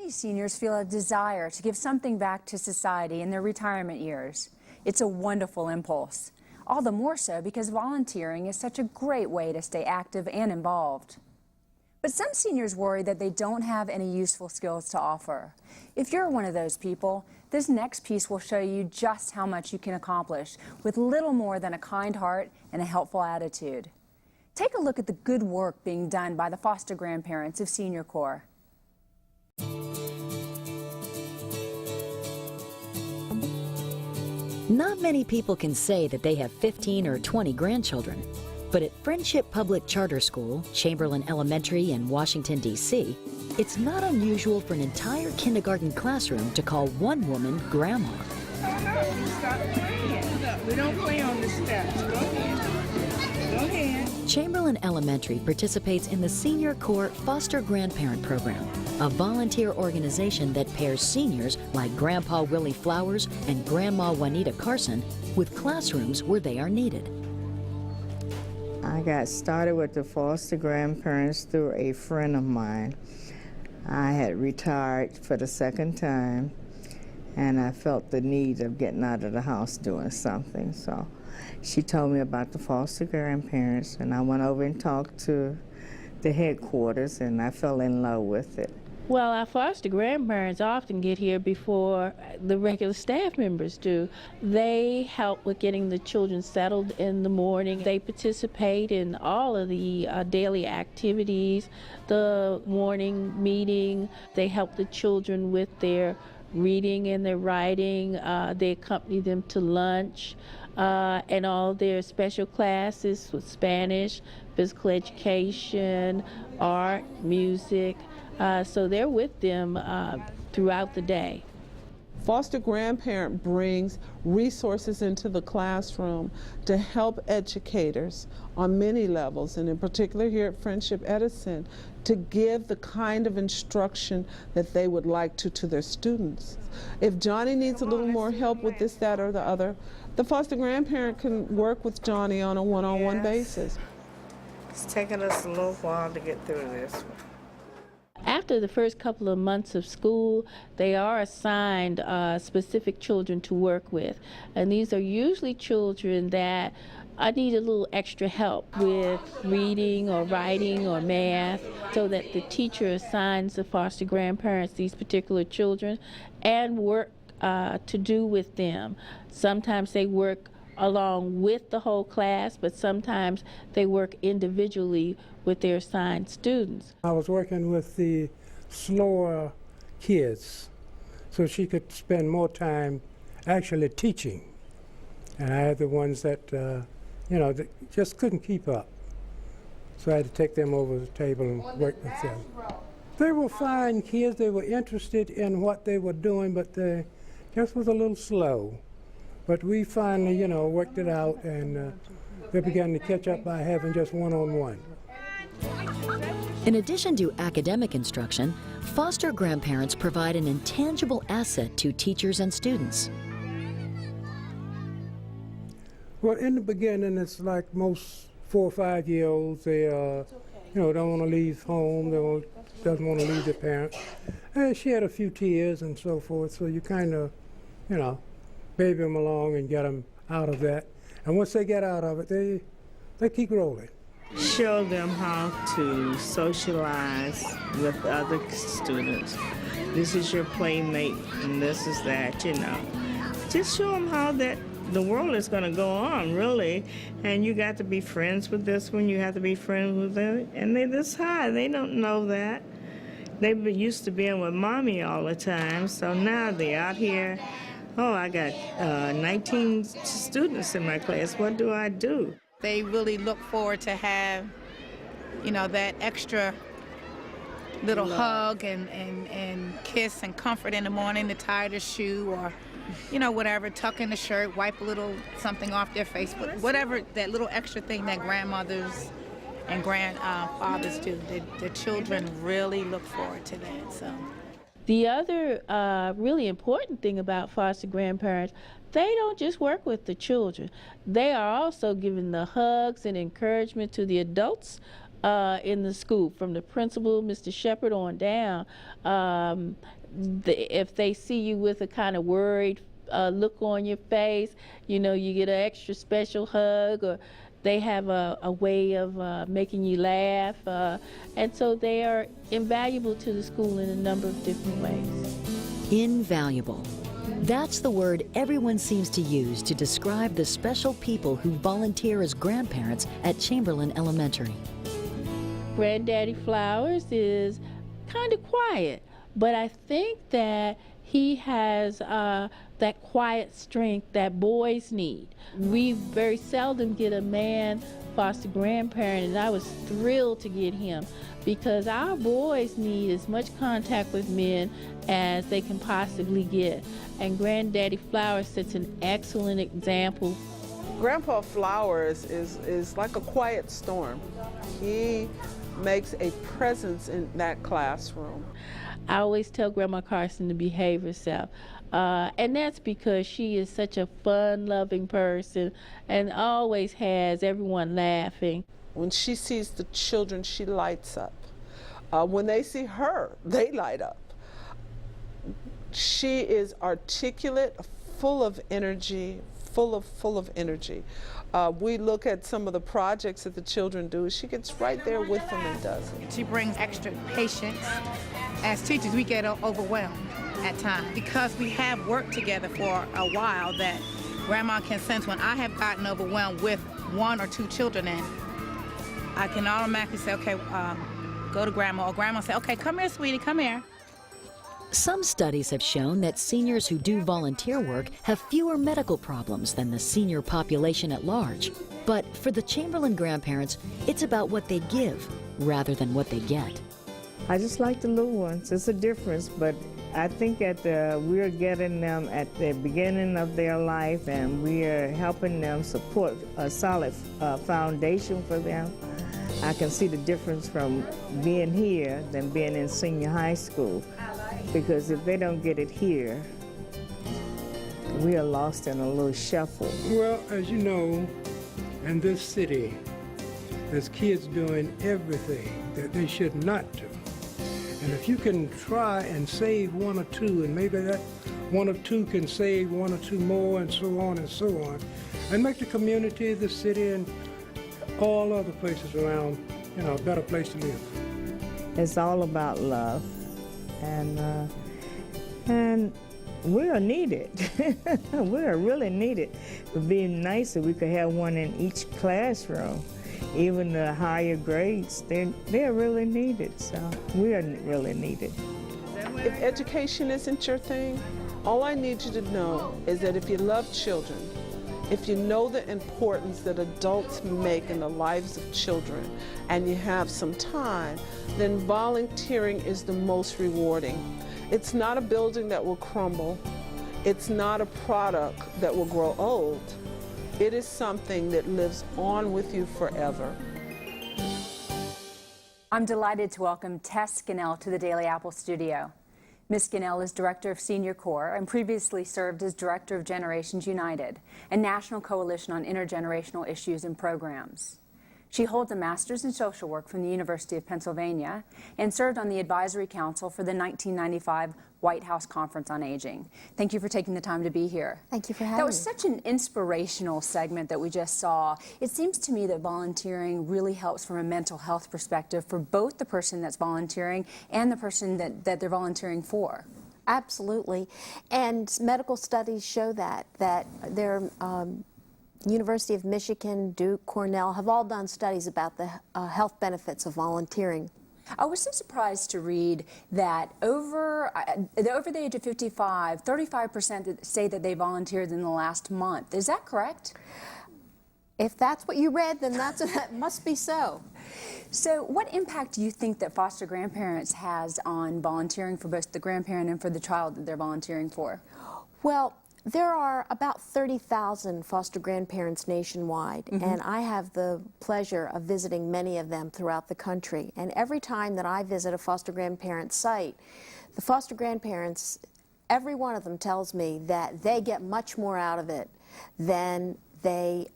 Many seniors feel a desire to give something back to society in their retirement years. It's a wonderful impulse, all the more so because volunteering is such a great way to stay active and involved. But some seniors worry that they don't have any useful skills to offer. If you're one of those people, this next piece will show you just how much you can accomplish with little more than a kind heart and a helpful attitude. Take a look at the good work being done by the foster grandparents of Senior Corps. Not many people can say that they have 15 or 20 grandchildren, but at Friendship Public Charter School, Chamberlain Elementary in Washington, D.C., it's not unusual for an entire kindergarten classroom to call one woman Grandma. Stop playing. We don't play on the steps. Go ahead. Go ahead. Chamberlain Elementary participates in the Senior Corps Foster Grandparent Program, a volunteer organization that pairs seniors like Grandpa Willie Flowers and Grandma Juanita Carson with classrooms where they are needed. I got started with the foster grandparents through a friend of mine. I had retired for the second time, and I felt the need of getting out of the house doing something. So she told me about the foster grandparents, and I went over and talked to the headquarters, and I fell in love with it. Well, our foster grandparents often get here before the regular staff members do. They help with getting the children settled in the morning. They participate in all of the daily activities, the morning meeting. They help the children with their reading and their writing. They accompany them to lunch and all their special classes with Spanish, physical education, art, music. So they're with them throughout the day. Foster grandparent brings resources into the classroom to help educators on many levels, and in particular here at Friendship Edison, to give the kind of instruction that they would like to their students. If Johnny needs a little more help with this, that, or the other, the foster grandparent can work with Johnny on a one-on-one basis. It's taken us a little while to get through this. After the first couple of months of school, they are assigned specific children to work with. And these are usually children that need a little extra help with reading or writing or math, so that the teacher assigns the foster grandparents these particular children and work to do with them. Sometimes they work along with the whole class, but sometimes they work individually with their assigned students. I was working with the slower kids so she could spend more time actually teaching. And I had the ones that, you know, that just couldn't keep up. So I had to take them over the table and work with them. They were fine kids. They were interested in what they were doing, but they just was a little slow. But we finally, you know, worked it out, and they began to catch up by having just one-on-one. In addition to academic instruction, foster grandparents provide an intangible asset to teachers and students. Well, in the beginning, it's like most 4 or 5 year olds. They, you know, don't want to leave home. Doesn't want to leave their parents. And she had a few tears and so forth. So you kind of, you know, baby them along and get them out of that. And once they get out of it, they keep rolling. Show them how to socialize with other students. This is your playmate and this is that, you know. Just show them how that the world is going to go on, really. And you got to be friends with this one, you have to be friends with them. And they're this high, they don't know that. They've been used to being with mommy all the time, so now they're out here. Oh, I got 19 students in my class. What do I do? They really look forward to have, you know, that extra little hug and kiss and comfort in the morning, to tie their shoe or, you know, whatever, tuck in the shirt, wipe a little something off their face, whatever, that little extra thing that grandmothers and grandfathers do. The children really look forward to that. So. The other really important thing about foster grandparents, they don't just work with the children. They are also giving the hugs and encouragement to the adults in the school, from the principal, Mr. Shepherd, on down. If they see you with a kind of worried look on your face, you know, you get an extra special hug, or they have a way of making you laugh. And so they are invaluable to the school in a number of different ways. Invaluable. That's the word everyone seems to use to describe the special people who volunteer as grandparents at Chamberlain Elementary. Granddaddy Flowers is kind of quiet, but I think that he has that quiet strength that boys need. We very seldom get a man foster grandparent, and I was thrilled to get him because our boys need as much contact with men as they can possibly get. And Granddaddy Flowers sets an excellent example. Grandpa Flowers is like a quiet storm. He makes a presence in that classroom. I always tell Grandma Carson to behave herself. And that's because she is such a fun-loving person and always has everyone laughing. When she sees the children, she lights up. When they see her, they light up. She is articulate, full of energy, full of energy. We look at some of the projects that the children do. She gets right there with them and does it. She brings extra patience. As teachers, we get overwhelmed at times because we have worked together for a while, that Grandma can sense when I have gotten overwhelmed with one or two children, and I can automatically say, okay, go to Grandma, or Grandma say, okay, come here, sweetie, come here. Some studies have shown that seniors who do volunteer work have fewer medical problems than the senior population at large. But for the Chamberlain grandparents, it's about what they give rather than what they get. I just like the little ones. It's a difference, but I think that we're getting them at the beginning of their life, and we are helping them support a solid foundation for them. I can see the difference from being here than being in senior high school, because if they don't get it here, we are lost in a little shuffle. Well, as you know, in this city, there's kids doing everything that they should not do. And if you can try and save one or two, and maybe that one or two can save one or two more, and so on and so on, and make the community, the city, and all other places around, you know, a better place to live. It's all about love, and we are needed. We are really needed. It would be nice if we could have one in each classroom. Even the higher grades, they're really needed, so we are really needed. If education isn't your thing, all I need you to know is that if you love children, if you know the importance that adults make in the lives of children, and you have some time, then volunteering is the most rewarding. It's not a building that will crumble. It's not a product that will grow old. It is something that lives on with you forever. I'm delighted to welcome Tess Scannell to the Daily Apple studio. Ms. Scannell is Director of Senior Corps and previously served as Director of Generations United, a national coalition on intergenerational issues and programs. She holds a Master's in Social Work from the University of Pennsylvania and served on the Advisory Council for the 1995 White House Conference on Aging. Thank you for taking the time to be here. Thank you for having me. That was such an inspirational segment that we just saw. It seems to me that volunteering really helps from a mental health perspective for both the person that's volunteering and the person that they're volunteering for. Absolutely. And medical studies show that they're University of Michigan, Duke, Cornell have all done studies about the health benefits of volunteering. I was so surprised to read that over the age of 55, 35% say that they volunteered in the last month. Is that correct? If that's what you read, then that must be so. So what impact do you think that foster grandparents has on volunteering for both the grandparent and for the child that they're volunteering for? Well, there are about 30,000 foster grandparents nationwide, and I have the pleasure of visiting many of them throughout the country. And every time that I visit a foster grandparent site, the foster grandparents, every one of them tells me that they get much more out of it than they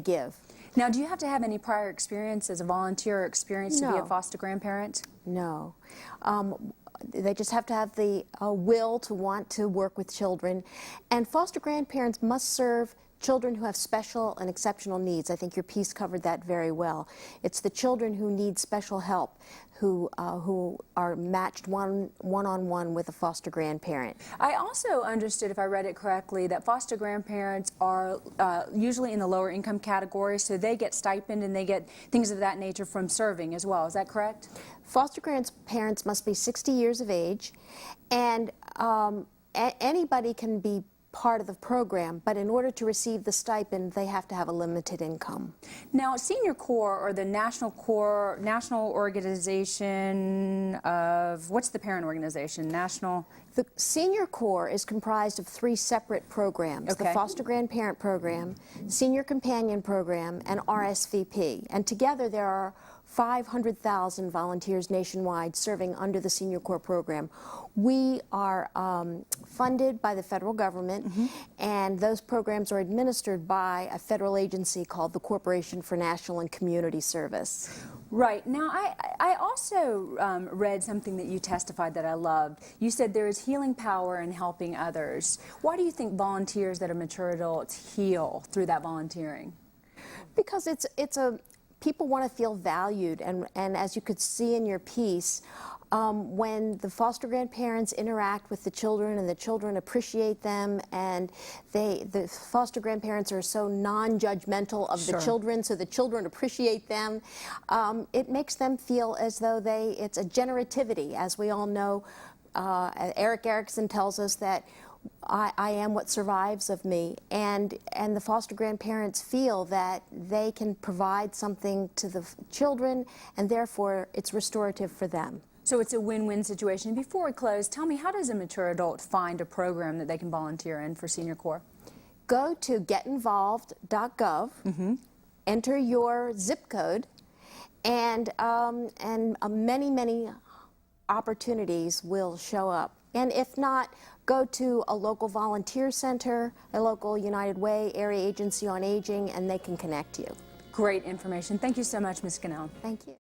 give. Now, do you have to have any prior experience as a volunteer or experience to be a No. foster grandparent? No. They just have to have the will to want to work with children. And foster grandparents must serve children who have special and exceptional needs. I think your piece covered that very well. It's the children who need special help who are matched one-on-one with a foster grandparent. I also understood, if I read it correctly, that foster grandparents are usually in the lower income category, so they get stipend and they get things of that nature from serving as well. Is that correct? Foster grandparents must be 60 years of age, and anybody can be part of the program, but in order to receive the stipend, they have to have a limited income. Now, Senior Corps, or the National Organization of, what's the parent organization? The Senior Corps is comprised of 3 separate programs: Okay. the Foster Grandparent Program, Senior Companion Program, and RSVP. And together there are 500,000 volunteers nationwide serving under the Senior Corps program. We are funded by the federal government, and those programs are administered by a federal agency called the Corporation for National and Community Service. Right. Now, I also read something that you testified that I loved. You said there is healing power in helping others. Why do you think volunteers that are mature adults heal through that volunteering? Because people want to feel valued, and as you could see in your piece, when the foster grandparents interact with the children and the children appreciate them, and the foster grandparents are so non-judgmental of the children, so the children appreciate them, it makes them feel as though it's a generativity. As we all know, Eric Erickson tells us that I am what survives of me, and the foster grandparents feel that they can provide something to the children, and therefore it's restorative for them. So it's a win-win situation. Before we close, tell me, how does a mature adult find a program that they can volunteer in for Senior Corps? Go to getinvolved.gov, enter your zip code, and many opportunities will show up. And if not, go to a local volunteer center, a local United Way area agency on aging, and they can connect you. Great information. Thank you so much, Ms. Cannell. Thank you.